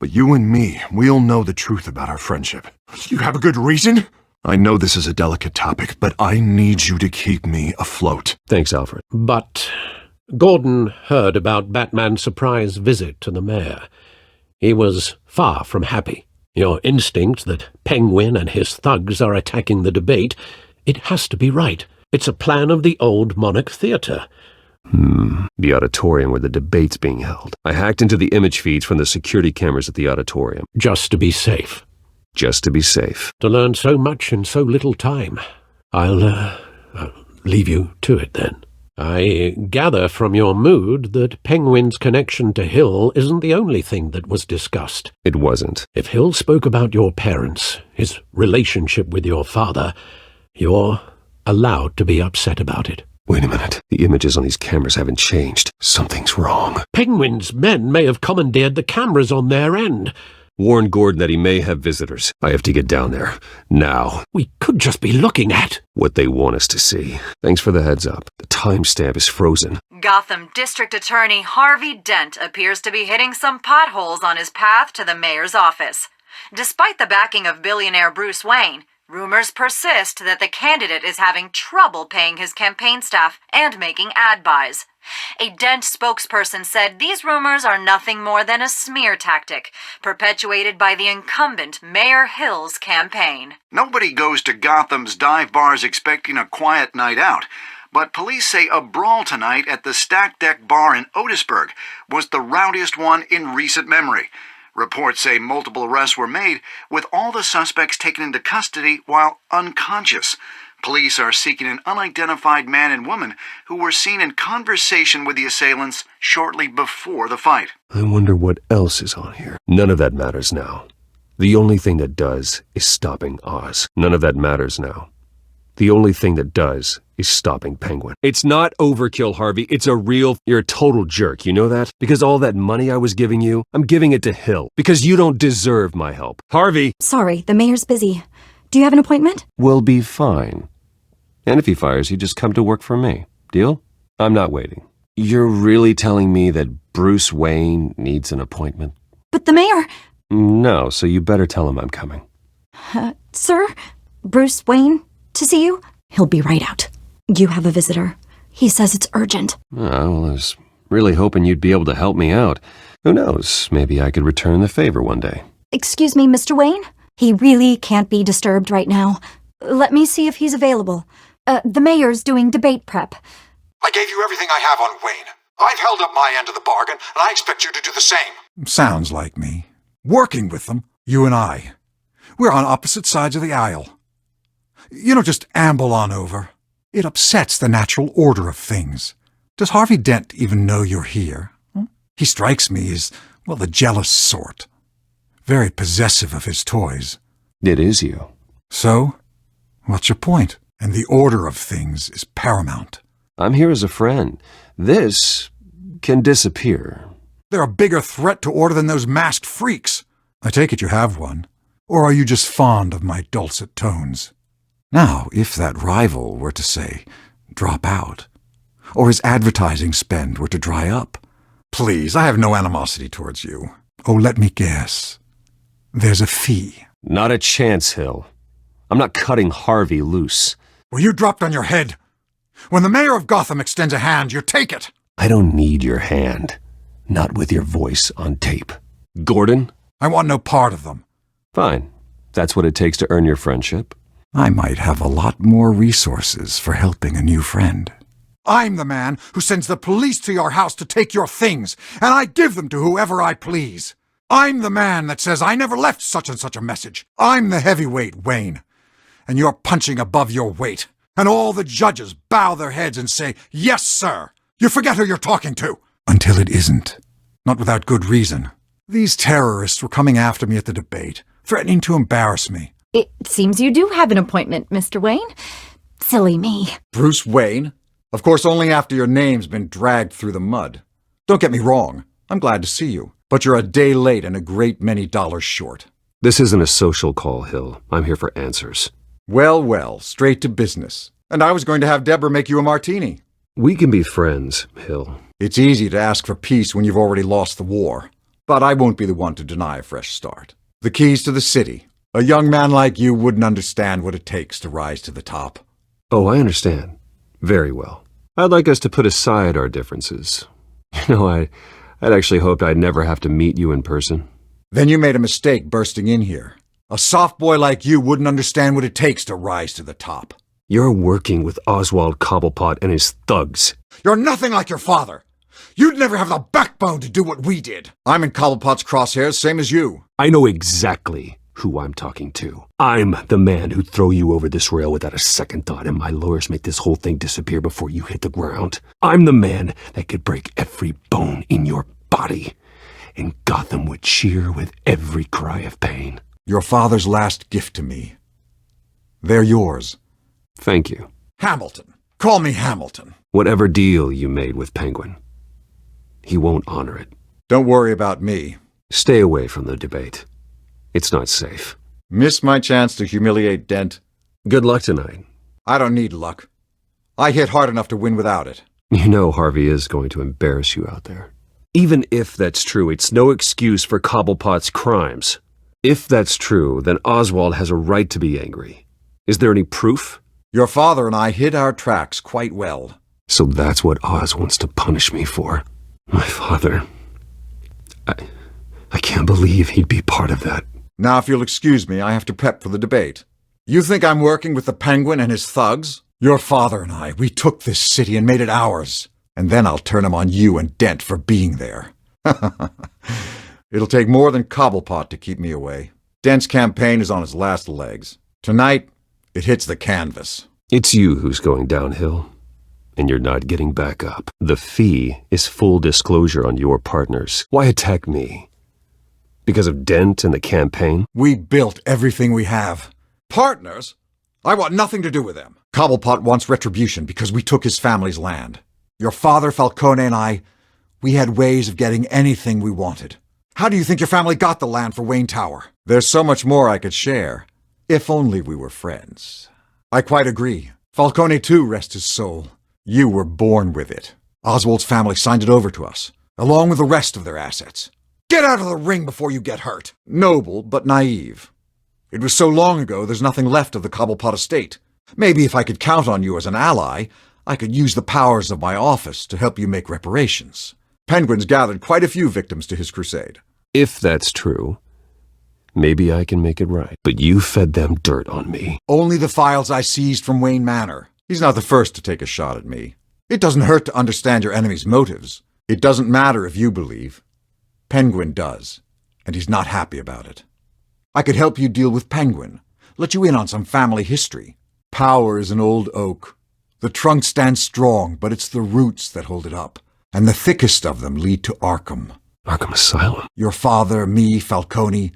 But you and me, we'll know the truth about our friendship. You have a good reason? I know this is a delicate topic, but I need you to keep me afloat. Thanks, Alfred. But Gordon heard about Batman's surprise visit to the mayor. He was far from happy. Your instinct that Penguin and his thugs are attacking the debate, it has to be right. It's a plan of the old Monarch Theatre. The auditorium where the debate's being held. I hacked into the image feeds from the security cameras at the auditorium. Just to be safe. Just to be safe. To learn so much in so little time. I'll leave you to it then. I gather from your mood that Penguin's connection to Hill isn't the only thing that was discussed. It wasn't. If Hill spoke about your parents, his relationship with your father, you're allowed to be upset about it. Wait a minute. The images on these cameras haven't changed. Something's wrong. Penguin's men may have commandeered the cameras on their end. Warn Gordon that he may have visitors. I have to get down there. Now. We could just be looking at what they want us to see. Thanks for the heads up. The timestamp is frozen. Gotham District Attorney Harvey Dent appears to be hitting some potholes on his path to the mayor's office. Despite the backing of billionaire Bruce Wayne, rumors persist that the candidate is having trouble paying his campaign staff and making ad buys. A Dent spokesperson said these rumors are nothing more than a smear tactic, perpetuated by the incumbent Mayor Hill's campaign. Nobody goes to Gotham's dive bars expecting a quiet night out, but police say a brawl tonight at the Stack Deck Bar in Otisburg was the rowdiest one in recent memory. Reports say multiple arrests were made, with all the suspects taken into custody while unconscious. Police are seeking an unidentified man and woman who were seen in conversation with the assailants shortly before the fight. I wonder what else is on here. None of that matters now. The only thing that does is stopping Oz. None of that matters now. The only thing that does is stopping Penguin. It's not overkill, Harvey. It's a real... You're a total jerk, you know that? Because all that money I was giving you, I'm giving it to Hill. Because you don't deserve my help. Harvey! Sorry, the mayor's busy. Do you have an appointment? We'll be fine. And if he fires you, just come to work for me. Deal? I'm not waiting. You're really telling me that Bruce Wayne needs an appointment? But the mayor... No, so you better tell him I'm coming. Sir? Bruce Wayne? To see you? He'll be right out. You have a visitor. He says it's urgent. Oh, well, I was really hoping you'd be able to help me out. Who knows, maybe I could return the favor one day. Excuse me, Mr. Wayne? He really can't be disturbed right now. Let me see if he's available. The mayor's doing debate prep. I gave you everything I have on Wayne. I've held up my end of the bargain, and I expect you to do the same. Sounds like me. Working with them, you and I. We're on opposite sides of the aisle. You don't just amble on over. It upsets the natural order of things. Does Harvey Dent even know you're here? He strikes me as, well, the jealous sort. Very possessive of his toys. It is you. So, what's your point? And the order of things is paramount. I'm here as a friend. This can disappear. They're a bigger threat to order than those masked freaks. I take it you have one. Or are you just fond of my dulcet tones? Now, if that rival were to, say, drop out, or his advertising spend were to dry up, please, I have no animosity towards you. Oh, let me guess. There's a fee. Not a chance, Hill. I'm not cutting Harvey loose. Well, you dropped on your head. When the mayor of Gotham extends a hand, you take it. I don't need your hand. Not with your voice on tape. Gordon? I want no part of them. Fine. That's what it takes to earn your friendship. I might have a lot more resources for helping a new friend. I'm the man who sends the police to your house to take your things, and I give them to whoever I please. I'm the man that says I never left such and such a message. I'm the heavyweight, Wayne. And you're punching above your weight. And all the judges bow their heads and say, yes, sir. You forget who you're talking to. Until it isn't. Not without good reason. These terrorists were coming after me at the debate, threatening to embarrass me. It seems you do have an appointment, Mr. Wayne. Silly me. Bruce Wayne? Of course, only after your name's been dragged through the mud. Don't get me wrong. I'm glad to see you. But you're a day late and a great many dollars short. This isn't a social call, Hill. I'm here for answers. Well, well, straight to business. And I was going to have Deborah make you a martini. We can be friends, Hill. It's easy to ask for peace when you've already lost the war. But I won't be the one to deny a fresh start. The keys to the city. A young man like you wouldn't understand what it takes to rise to the top. Oh, I understand. Very well. I'd like us to put aside our differences. I'd actually hoped I'd never have to meet you in person. Then you made a mistake bursting in here. A soft boy like you wouldn't understand what it takes to rise to the top. You're working with Oswald Cobblepot and his thugs. You're nothing like your father. You'd never have the backbone to do what we did. I'm in Cobblepot's crosshairs, same as you. I know exactly who I'm talking to. I'm the man who'd throw you over this rail without a second thought, and my lawyers make this whole thing disappear before you hit the ground. I'm the man that could break every bone in your body, and Gotham would cheer with every cry of pain. Your father's last gift to me. They're yours. Thank you. Hamilton. Call me Hamilton. Whatever deal you made with Penguin, he won't honor it. Don't worry about me. Stay away from the debate. It's not safe. Miss my chance to humiliate Dent. Good luck tonight. I don't need luck. I hit hard enough to win without it. You know Harvey is going to embarrass you out there. Even if that's true, it's no excuse for Cobblepot's crimes. If that's true, then Oswald has a right to be angry. Is there any proof? Your father and I hid our tracks quite well. So that's what Oz wants to punish me for. My father. I can't believe he'd be part of that. Now, if you'll excuse me, I have to prep for the debate. You think I'm working with the Penguin and his thugs? Your father and I, we took this city and made it ours. And then I'll turn him on you and Dent for being there. It'll take more than Cobblepot to keep me away. Dent's campaign is on its last legs. Tonight, it hits the canvas. It's you who's going downhill, and you're not getting back up. The fee is full disclosure on your partners. Why attack me? Because of Dent and the campaign? We built everything we have. Partners? I want nothing to do with them. Cobblepot wants retribution because we took his family's land. Your father, Falcone, and I, we had ways of getting anything we wanted. How do you think your family got the land for Wayne Tower? There's so much more I could share. If only we were friends. I quite agree. Falcone, too, rest his soul. You were born with it. Oswald's family signed it over to us, along with the rest of their assets. Get out of the ring before you get hurt. Noble, but naive. It was so long ago there's nothing left of the Cobblepot estate. Maybe if I could count on you as an ally, I could use the powers of my office to help you make reparations. Penguin's gathered quite a few victims to his crusade. If that's true, maybe I can make it right. But you fed them dirt on me. Only the files I seized from Wayne Manor. He's not the first to take a shot at me. It doesn't hurt to understand your enemy's motives. It doesn't matter if you believe. Penguin does, and he's not happy about it. I could help you deal with Penguin, let you in on some family history. Power is an old oak. The trunk stands strong, but it's the roots that hold it up, and the thickest of them lead to Arkham. Arkham Asylum? Your father, me, Falcone,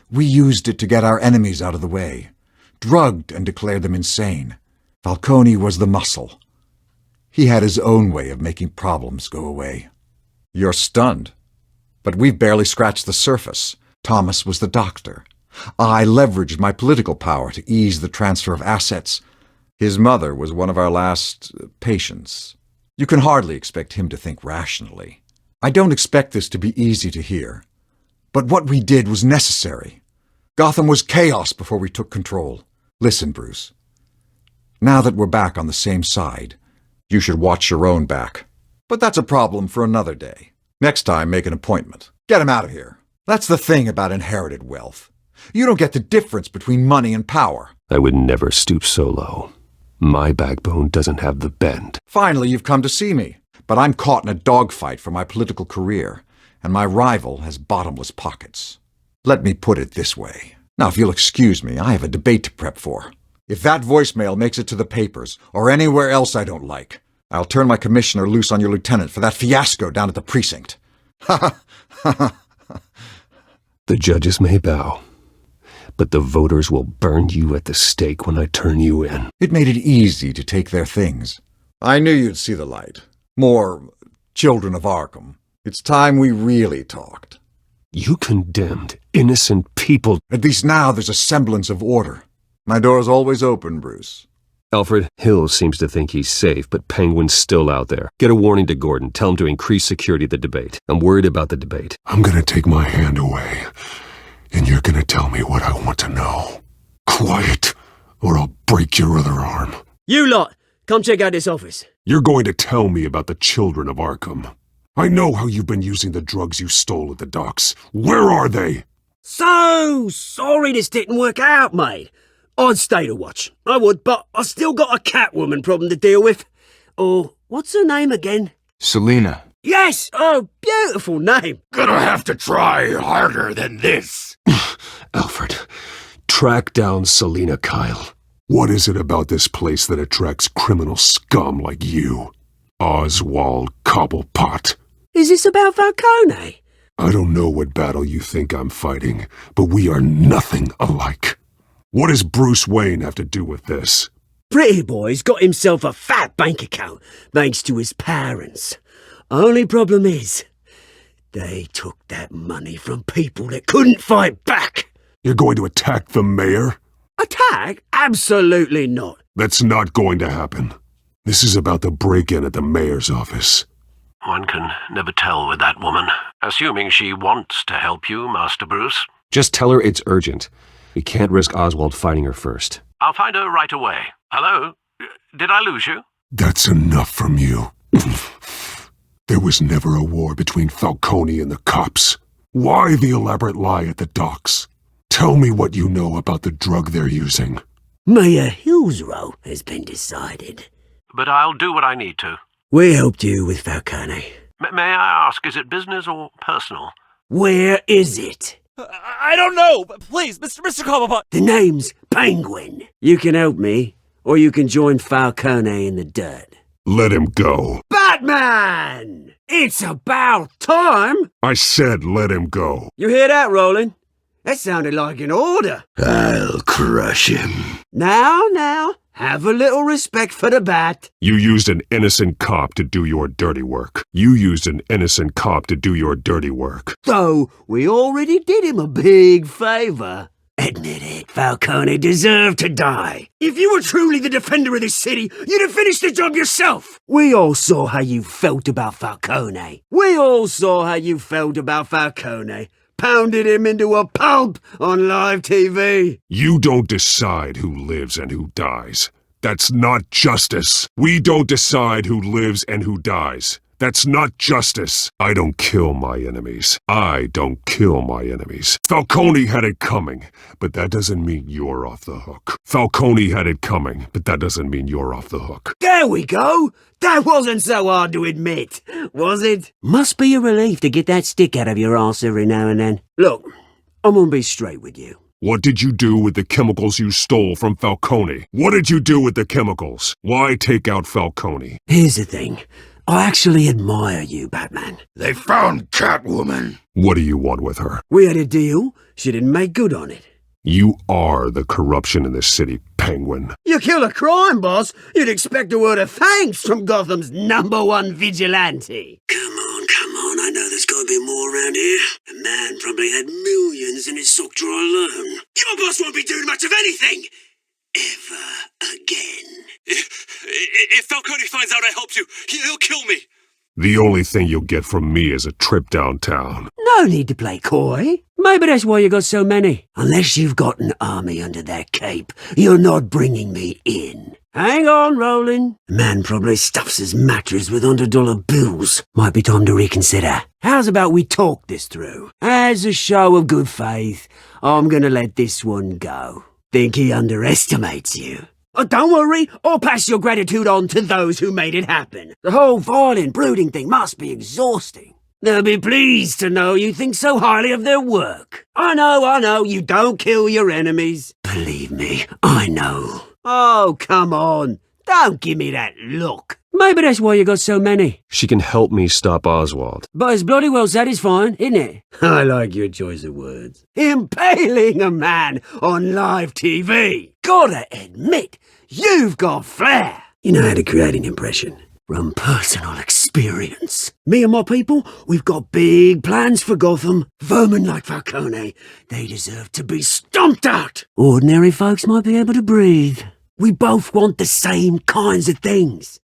we used it to get our enemies out of the way, drugged and declared them insane. Falcone was the muscle. He had his own way of making problems go away. You're stunned. But we've barely scratched the surface. Thomas was the doctor. I leveraged my political power to ease the transfer of assets. His mother was one of our last patients. You can hardly expect him to think rationally. I don't expect this to be easy to hear. But what we did was necessary. Gotham was chaos before we took control. Listen, Bruce. Now that we're back on the same side, you should watch your own back. But that's a problem for another day. Next time, make an appointment. Get him out of here. That's the thing about inherited wealth. You don't get the difference between money and power. I would never stoop so low. My backbone doesn't have the bend. Finally, you've come to see me. But I'm caught in a dogfight for my political career, and my rival has bottomless pockets. Let me put it this way. Now, if you'll excuse me, I have a debate to prep for. If that voicemail makes it to the papers, or anywhere else I don't like, I'll turn my commissioner loose on your lieutenant for that fiasco down at the precinct. Ha ha! The judges may bow, but the voters will burn you at the stake when I turn you in. It made it easy to take their things. I knew you'd see the light. More children of Arkham. It's time we really talked. You condemned innocent people. At least now there's a semblance of order. My door's always open, Bruce. Alfred, Hill seems to think he's safe, but Penguin's still out there. Get a warning to Gordon. Tell him to increase security at the debate. I'm worried about the debate. I'm gonna take my hand away, and you're gonna tell me what I want to know. Quiet, or I'll break your other arm. You lot, come check out this office. You're going to tell me about the children of Arkham. I know how you've been using the drugs you stole at the docks. Where are they? So sorry this didn't work out, mate. I'd stay to watch. I would, but I still got a Catwoman problem to deal with. Or, what's her name again? Selina. Yes! Oh, beautiful name. Gonna have to try harder than this. Alfred, track down Selina Kyle. What is it about this place that attracts criminal scum like you? Oswald Cobblepot. Is this about Falcone? I don't know what battle you think I'm fighting, but we are nothing alike. What does Bruce Wayne have to do with this? Pretty Boy's got himself a fat bank account, thanks to his parents. Only problem is, they took that money from people that couldn't fight back. You're going to attack the mayor? Attack? Absolutely not. That's not going to happen. This is about the break-in at the mayor's office. One can never tell with that woman. Assuming she wants to help you, Master Bruce. Just tell her it's urgent. We can't risk Oswald fighting her first. I'll find her right away. Hello? Did I lose you? That's enough from you. There was never a war between Falcone and the cops. Why the elaborate lie at the docks? Tell me what you know about the drug they're using. Mayor Hill's role has been decided. But I'll do what I need to. We helped you with Falcone. May I ask, is it business or personal? Where is it? I don't know, but please, Mr. Cobblepot. The name's Penguin. You can help me, or you can join Falcone in the dirt. Let him go. Batman! It's about time! I said let him go. You hear that, Roland? That sounded like an order. I'll crush him. Now, have a little respect for the bat. You used an innocent cop to do your dirty work. Though we already did him a big favor. Admit it, Falcone deserved to die. If you were truly the defender of this city, you'd have finished the job yourself. We all saw how you felt about Falcone. Pounded him into a pulp on live TV. You don't decide who lives and who dies. That's not justice. We don't decide who lives and who dies. That's not justice. I don't kill my enemies. Falcone had it coming, but that doesn't mean you're off the hook. There we go. That wasn't so hard to admit, was it? Must be a relief to get that stick out of your arse every now and then. Look, I'm gonna be straight with you. What did you do with the chemicals you stole from Falcone? Why take out Falcone? Here's the thing. I actually admire you, Batman. They found Catwoman. What do you want with her? We had a deal. She didn't make good on it. You are the corruption in the city, Penguin. You kill a crime boss, you'd expect a word of thanks from Gotham's #1 vigilante. Come on, I know there's gotta be more around here. The man probably had millions in his sock drawer alone. Your boss won't be doing much of anything. Ever again. If Falcone finds out I helped you, he'll kill me. The only thing you'll get from me is a trip downtown. No need to play coy. Maybe that's why you got so many. Unless you've got an army under that cape, you're not bringing me in. Hang on, Roland. The man probably stuffs his mattress with $100 bills. Might be time to reconsider. How's about we talk this through? As a show of good faith, I'm gonna let this one go. Think he underestimates you. Oh, don't worry, I'll pass your gratitude on to those who made it happen. The whole violent, brooding thing must be exhausting. They'll be pleased to know you think so highly of their work. I know, you don't kill your enemies. Believe me, I know. Oh, come on, don't give me that look. Maybe that's why you got so many. She can help me stop Oswald. But it's bloody well satisfying, isn't it? I like your choice of words. Impaling a man on live TV. Gotta admit, you've got flair. You know how to create an impression. From personal experience. Me and my people, we've got big plans for Gotham. Vermin like Falcone, they deserve to be stomped out. Ordinary folks might be able to breathe. We both want the same kinds of things.